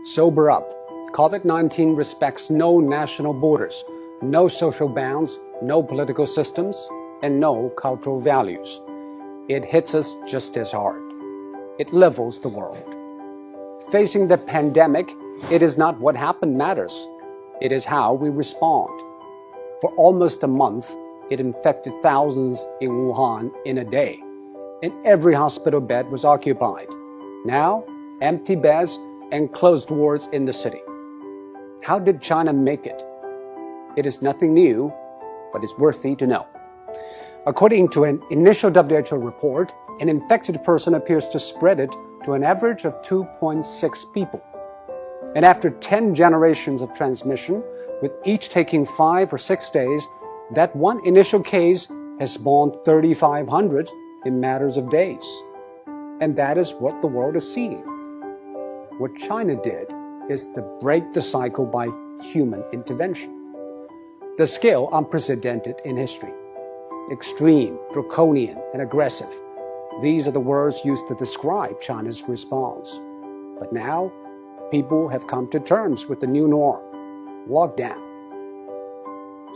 Sober up. COVID-19 respects no national borders, no social bounds, no political systems, and no cultural values. It hits us just as hard. It levels the world. Facing the pandemic, it is not what happened matters. It is how we respond. For almost a month, it infected thousands in Wuhan in a day, and every hospital bed was occupied. Now, empty beds and closed wards in the city. How did China make it? It is nothing new, but it's worthy to know. According to an initial WHO report, an infected person appears to spread it to an average of 2.6 people. And after 10 generations of transmission, with each taking 5 or 6 days, that one initial case has spawned 3,500 in matters of days. And that is what the world is seeing. What China did is to break the cycle by human intervention. The scale unprecedented in history. Extreme, draconian, and aggressive. These are the words used to describe China's response. But now, people have come to terms with the new norm, lockdown.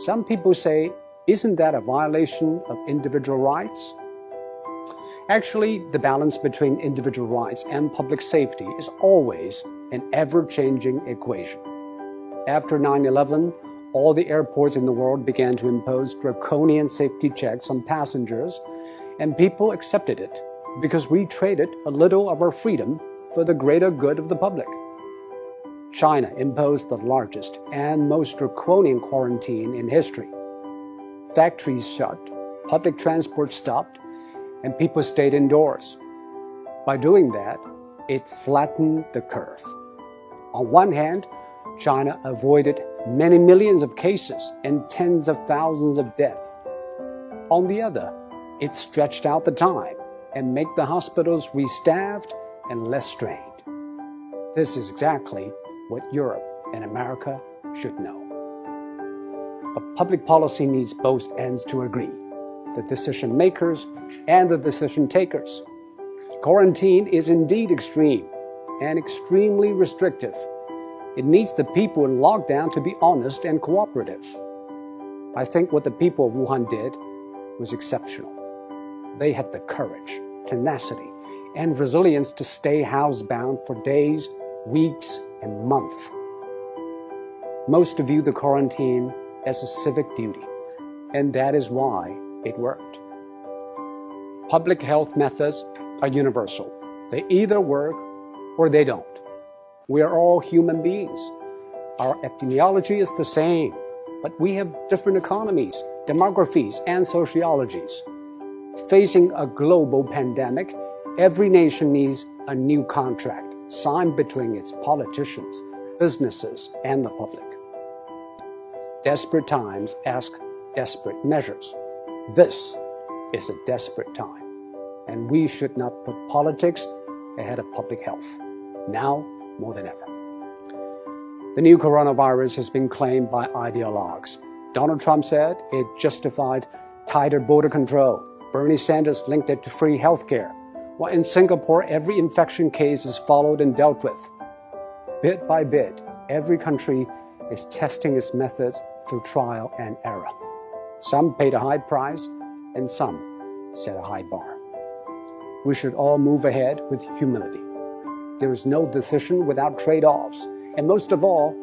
Some people say, isn't that a violation of individual rights? Actually, the balance between individual rights and public safety is always an ever-changing equation. After 9/11, all the airports in the world began to impose draconian safety checks on passengers, and people accepted it because we traded a little of our freedom for the greater good of the public. China imposed the largest and most draconian quarantine in history. Factories shut, public transport stopped, and people stayed indoors. By doing that, it flattened the curve. On one hand, China avoided many millions of cases and tens of thousands of deaths. On the other, it stretched out the time and made the hospitals restaffed and less strained. This is exactly what Europe and America should know. But public policy needs both ends to agree, the decision makers and the decision takers. Quarantine is indeed extreme and extremely restrictive. It needs the people in lockdown to be honest and cooperative. I think what the people of Wuhan did was exceptional. They had the courage, tenacity, and resilience to stay housebound for days, weeks, and months. Most view the quarantine as a civic duty, and that is why it worked. Public health methods are universal. They either work or they don't. We are all human beings. Our epidemiology is the same, but we have different economies, demographies, and sociologies. Facing a global pandemic, every nation needs a new contract signed between its politicians, businesses, and the public. Desperate times ask desperate measures. This is a desperate time, and we should not put politics ahead of public health, now more than ever. The new coronavirus has been claimed by ideologues. Donald Trump said it justified tighter border control. Bernie Sanders linked it to free healthcare. While in Singapore, every infection case is followed and dealt with. Bit by bit, every country is testing its methods through trial and error. Some paid a high price, and some set a high bar. We should all move ahead with humility. There is no decision without trade-offs, and most of all,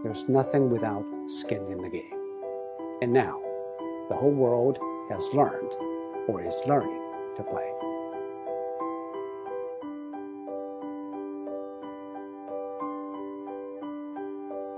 there's nothing without skin in the game. And now, the whole world has learned, or is learning, to play.